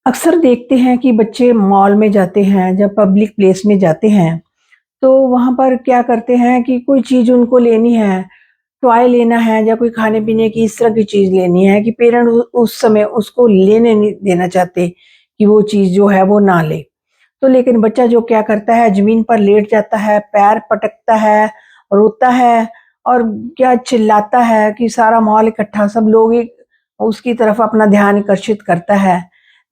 अक्सर देखते हैं कि बच्चे मॉल में जाते हैं, जब पब्लिक प्लेस में जाते हैं, तो वहाँ पर क्या करते हैं कि कोई चीज़ उनको लेनी है, टॉय लेना है या कोई खाने-पीने की इस तरह की चीज़ लेनी है कि पेरेंट उस समय उसको लेने नहीं देना चाहते कि वो चीज़ जो है वो ना ले। तो लेकिन बच्चा जो क्या करता है, ज़मीन पर लेट जाता है, पैर पटकता है, रोता है और क्या चिल्लाता है कि सारा माहौल इकट्ठा सब लोग एक उसकी तरफ अपना ध्यान आकर्षित करता है।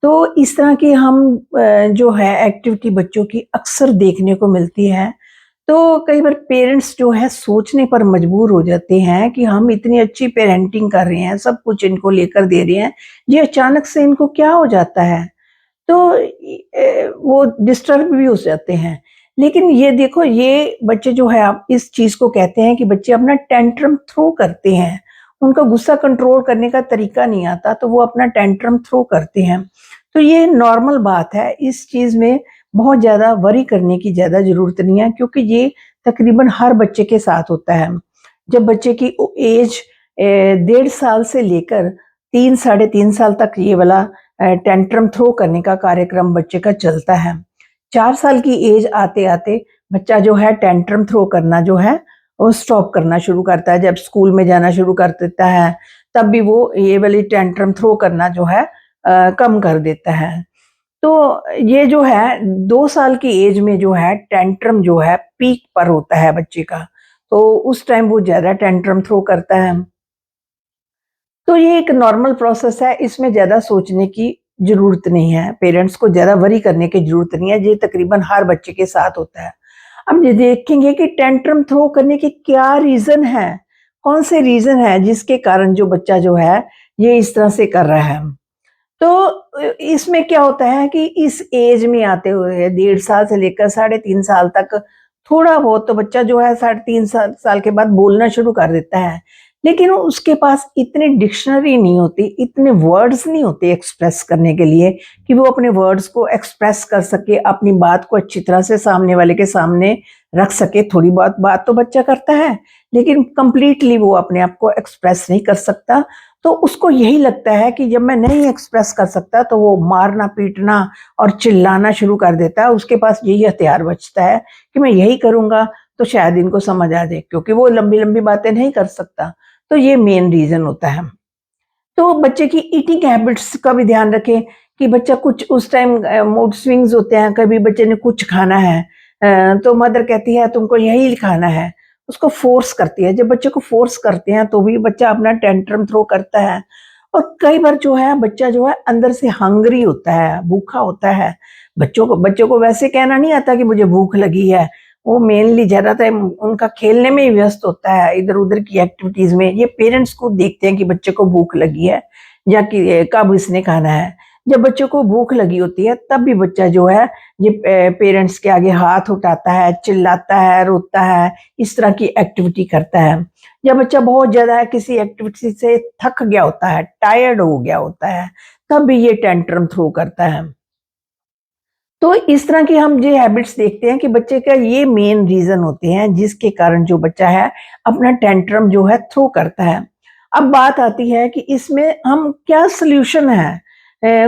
तो इस तरह की हम जो है एक्टिविटी बच्चों की अक्सर देखने को मिलती है। तो कई बार पेरेंट्स जो है सोचने पर मजबूर हो जाते हैं कि हम इतनी अच्छी पेरेंटिंग कर रहे हैं, सब कुछ इनको लेकर दे रहे हैं, ये अचानक से इनको क्या हो जाता है? तो वो डिस्टर्ब भी हो जाते हैं। लेकिन ये देखो ये बच्चे जो है आप इस चीज़ को कहते हैं कि बच्चे अपना टेंट्रम थ्रो करते हैं। उनका गुस्सा कंट्रोल करने का तरीका नहीं आता तो वो अपना टेंट्रम थ्रो करते हैं। तो ये नॉर्मल बात है, इस चीज़ में बहुत ज़्यादा वरी करने की ज़्यादा ज़रूरत नहीं है क्योंकि ये तकरीबन हर बच्चे के साथ होता है। जब बच्चे की एज 1.5 साल से लेकर 3 साढ़े 3 साल तक ये वाला टेंट्रम थ्रो करने का कार्यक्रम बच्चे का चलता है। 4 साल की एज आते-आते बच्चा जो है टेंट्रम थ्रो करना जो है, वो स्टॉप करना शुरू करता है। जब स्कूल में जाना शुरू कर देता है, तब भी वो ये वाली टेंट्रम थ्रो करना जो है कम कर देता है। तो ये जो है 2 साल की एज में जो है टेंट्रम जो है पीक पर होता है बच्चे का, तो उस टाइम वो ज़्यादा टेंट्रम थ्रो करता है। तो ये एक नॉर्मल प्रोसेस है, इसमें ज़्यादा सोचने की ज़रूरत नहीं है, पेरेंट्स को ज़्यादा वरी करने की ज़रूरत नहीं है, ये तकरीबन हर बच्चे के साथ होता है। अब ये देखेंगे कि टेंट्रम थ्रो करने के क्या रीज़न हैं, कौन से रीज़न हैं जिसके कारण जो बच्चा जो है, ये इस तरह से कर रहा है। तो इसमें क्या होता है कि इस एज में आते हुए 1.5 साल से लेकर साढ़े 3 साल तक थोड़ा बहुत तो बच्चा जो है साढ़े 3 साल के बाद बोलना शुरू कर देता है। लेकिन उसके पास इतनी डिक्शनरी नहीं होती, इतने वर्ड्स नहीं होते एक्सप्रेस करने के लिए कि वो अपने वर्ड्स को एक्सप्रेस कर सके, अपनी बात को अच्छी तरह से सामने वाले के सामने रख सके। थोड़ी बहुत बात तो बच्चा करता है, लेकिन कंप्लीटली वो अपने आप को एक्सप्रेस नहीं कर सकता। तो उसको यही लगता है कि जब मैं नहीं एक्सप्रेस कर सकता तो वो मारना पीटना और चिल्लाना शुरू कर देता है। उसके पास यही हथियार बचता है कि मैं यही करूँगा तो शायद इनको समझ आ जाए क्योंकि वो लंबी-लंबी बातें नहीं कर सकता। तो ये मेन रीज़न होता है। तो बच्चे की ईटिंग हैबिट्स का भी ध्यान रखें कि बच्चा कुछ उस टाइम मूड स्विंग्स होते हैं, कभी बच्चे ने कुछ खाना है तो मदर कहती है तुमको यही खाना है, उसको फ़ोर्स करती है। जब बच्चे को फ़ोर्स करते हैं तो भी बच्चा अपना टेंट्रम थ्रो करता है और कई बार जो है बच्चा जो है अंदर से हंग्री होता है, भूखा होता है। बच्चों को वैसे कहना नहीं आता कि मुझे भूख लगी है, वो मेनली ज़्यादा टाइम उनका खेलने में ही व्यस्त होता है, इधर-उधर की एक्टिविटीज़ में। ये पेरेंट्स को देखते हैं कि बच्चे को भूख लगी है या कि कब इसने खाना है। जब बच्चों को भूख लगी होती है, तब भी बच्चा जो है ये पेरेंट्स के आगे हाथ उठाता है, चिल्लाता है, रोता है, इस तरह की एक्टिविटी करता है। जब बच्चा बहुत ज़्यादा किसी एक्टिविटी से थक गया होता है, टायर्ड हो गया होता है, तब भी ये टेंट्रम थ्रो करता है। तो इस तरह की हम ये हैबिट्स देखते हैं कि बच्चे का ये मेन रीज़न होते हैं जिसके कारण जो बच्चा है अपना टेंट्रम जो है थ्रो करता है। अब बात आती है कि इसमें हम क्या सॉल्यूशन है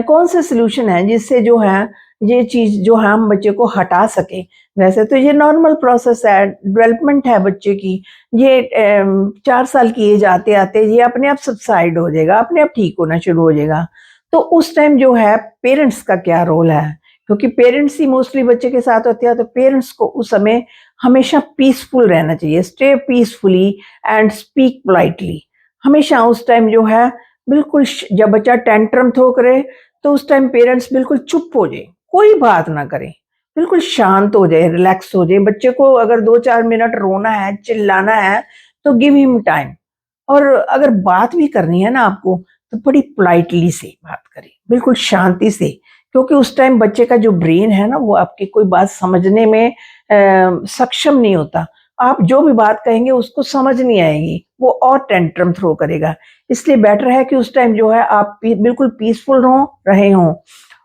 कौन से सॉल्यूशन है जिससे जो है ये चीज़ जो है हम बच्चे को हटा सकें। वैसे तो ये नॉर्मल प्रोसेस है, डेवलपमेंट है बच्चे की। ये 4 साल की एज आते-आते ये अपने आप सबसाइड हो जाएगा, अपने आप ठीक होना शुरू हो जाएगा। तो उस टाइम जो है पेरेंट्स का क्या रोल है? क्योंकि पेरेंट्स ही मोस्टली बच्चे के साथ होते हैं तो पेरेंट्स को उस समय हमेशा पीसफुल रहना चाहिए, stay peacefully and speak politely. हमेशा उस टाइम जो है बिल्कुल जब बच्चा टेंट्रम थ्रो करे तो उस टाइम पेरेंट्स बिल्कुल चुप हो जाए, कोई बात ना करें, बिल्कुल शांत हो जाए, रिलैक्स हो जाए। बच्चे को अगर 2-4 मिनट रोना है, चिल्लाना है तो गिव हिम टाइम। और अगर बात भी करनी है ना आपको तो बड़ी पोलाइटली से बात करें, बिल्कुल शांति से। क्योंकि उस टाइम बच्चे का जो ब्रेन है ना वो आपकी कोई बात समझने में सक्षम नहीं होता। आप जो भी बात कहेंगे उसको समझ नहीं आएगी, वो और टेंट्रम थ्रो करेगा। इसलिए बेटर है कि उस टाइम जो है आप बिल्कुल पीसफुल रहे हों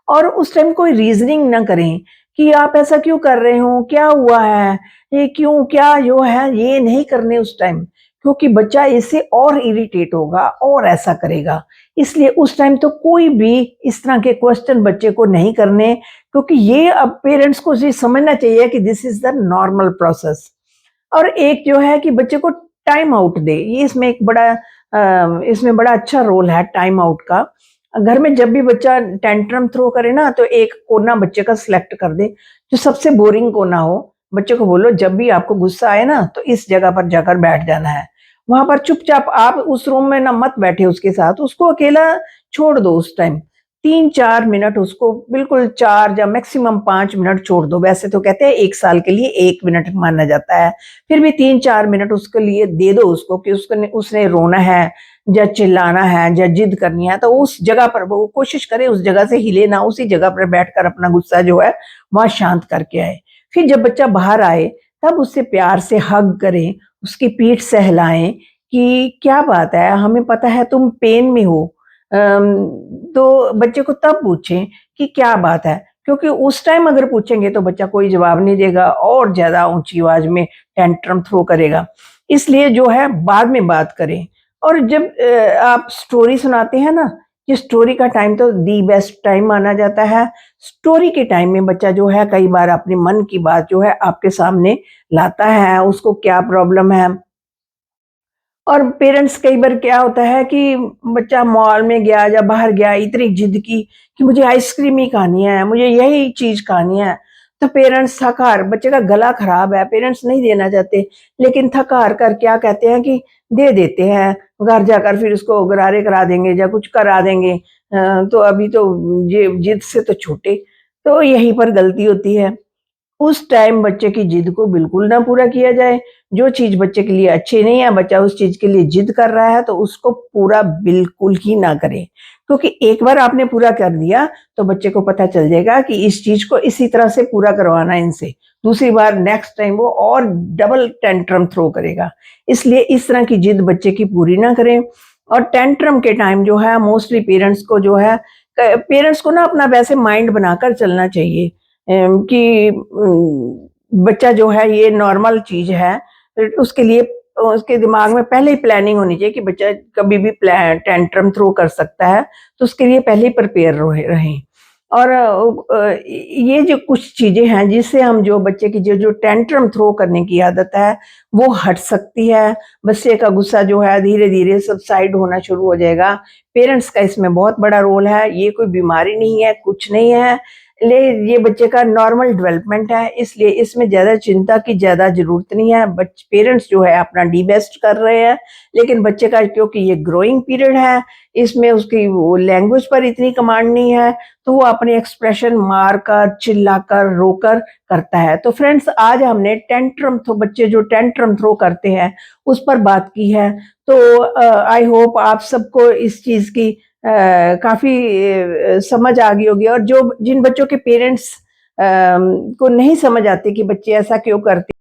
और उस टाइम कोई रीजनिंग ना करें कि आप ऐसा क्यों कर रहे हो, क्या हुआ है, ये क्यों, क्या जो है, ये नहीं करने उस टाइम। क्योंकि बच्चा इससे और इरिटेट होगा और ऐसा करेगा। इसलिए उस टाइम तो कोई भी इस तरह के क्वेश्चन बच्चे को नहीं करने, क्योंकि ये अब पेरेंट्स को ये समझना चाहिए कि this is the normal process. और एक जो है कि बच्चे को टाइम आउट दे, ये इसमें एक बड़ा इसमें बड़ा अच्छा रोल है टाइम आउट का। घर में जब भी बच्चा टेंट्रम थ्रो करे ना, तो एक कोना बच्चे का सिलेक्ट कर दे, जो सबसे बोरिंग कोना हो। बच्चे को बोलो जब भी आपको गुस्सा आए ना, तो इस जगह पर जाकर बैठ जाना है। वहाँ पर चुपचाप आप उस रूम में ना मत बैठे उसके साथ, उसको अकेला छोड़ दो उस टाइम। 3-4 मिनट उसको बिल्कुल 4 या मैक्सिमम 5 मिनट छोड़ दो। वैसे तो कहते हैं 1 साल के लिए 1 मिनट माना जाता है। फिर भी 3-4 मिनट उसके लिए दे दो उसको कि उसने रोना है या चिल्लाना है या जिद करनी है, तो उस जगह पर वो कोशिश करे उस जगह से हिले ना, उसी जगह पर बैठकर अपना गुस्सा जो है वहाँ शांत करके आए। फिर जब बच्चा बाहर आए, तब उससे प्यार से हग करें, उसकी पीठ सहलाएँ कि क्या बात है, हमें पता है तुम पेन में हो। तो बच्चे को तब पूछें कि क्या बात है, क्योंकि उस टाइम अगर पूछेंगे तो बच्चा कोई जवाब नहीं देगा और ज़्यादा ऊँची आवाज़ में टेंट्रम थ्रो करेगा। इसलिए जो है बाद में बात करें। और जब आप स्टोरी सुनाते हैं ना, ये स्टोरी का टाइम तो दी बेस्ट टाइम माना जाता है। स्टोरी के टाइम में बच्चा जो है कई बार अपने मन की बात जो है आपके सामने लाता है, उसको क्या प्रॉब्लम है। और पेरेंट्स कई बार क्या होता है कि बच्चा मॉल में गया या बाहर गया, इतनी जिद की कि मुझे आइसक्रीम ही खानी है, मुझे यही चीज़ खानी है। तो पेरेंट्स थक-हार, बच्चे का गला खराब है, पेरेंट्स नहीं देना चाहते, लेकिन थक-हार कर क्या कहते हैं कि दे देते हैं। घर जाकर फिर उसको गरारे करा देंगे या कुछ करा देंगे। तो अभी तो ये जिद से तो छूटे। तो यहीं पर गलती होती है। उस टाइम बच्चे की जिद को बिल्कुल ना पूरा किया जाए। जो चीज़ बच्चे के लिए अच्छी नहीं है, बच्चा उस चीज़ के लिए जिद कर रहा है, तो उसको पूरा बिल्कुल ही ना करें। क्योंकि एक बार आपने पूरा कर दिया, तो बच्चे को पता चल जाएगा कि इस चीज़ को इसी तरह से पूरा करवाना है इनसे। दूसरी बार नेक्स्ट टाइम वो और डबल टेंट्रम थ्रो करेगा। इसलिए इस तरह की जिद बच्चे की पूरी ना करें। और टेंट्रम के टाइम जो है मोस्टली पेरेंट्स को जो है पेरेंट्स को ना अपना वैसे माइंड बनाकर चलना चाहिए। कि बच्चा जो है ये नॉर्मल चीज़ है। उसके लिए उसके दिमाग में पहले ही प्लानिंग होनी चाहिए कि बच्चा कभी भी टेंट्रम थ्रो कर सकता है, तो उसके लिए पहले ही प्रिपेयर रहे रहें। और ये जो कुछ चीज़ें हैं जिससे हम जो बच्चे की जो जो टेंट्रम थ्रो करने की आदत है, वो हट सकती है। बच्चे का गुस्सा जो है धीरे-धीरे सबसाइड होना शुरू हो जाएगा। पेरेंट्स का इसमें बहुत बड़ा रोल है, ये कोई बीमारी नहीं है, कुछ नहीं है। ये बच्चे का नॉर्मल डेवलपमेंट है, इसलिए इसमें ज़्यादा चिंता की ज़्यादा ज़रूरत नहीं है। पेरेंट्स जो है अपना डी बेस्ट कर रहे हैं, लेकिन बच्चे का क्योंकि ये ग्रोइंग पीरियड है, इसमें उसकी वो लैंग्वेज पर इतनी कमांड नहीं है, तो वो अपने एक्सप्रेशन मारकर, चिल्लाकर, रोकर करता है। तो फ्रेंड्स, आज हमने टेंट्रम थ्रो बच्चे जो टेंट्रम थ्रो करते हैं, उस पर बात की है। तो आई होप आप सबको इस चीज़ की काफ़ी समझ आ गई होगी। और जो जिन बच्चों के पेरेंट्स को नहीं समझ आती कि बच्चे ऐसा क्यों करते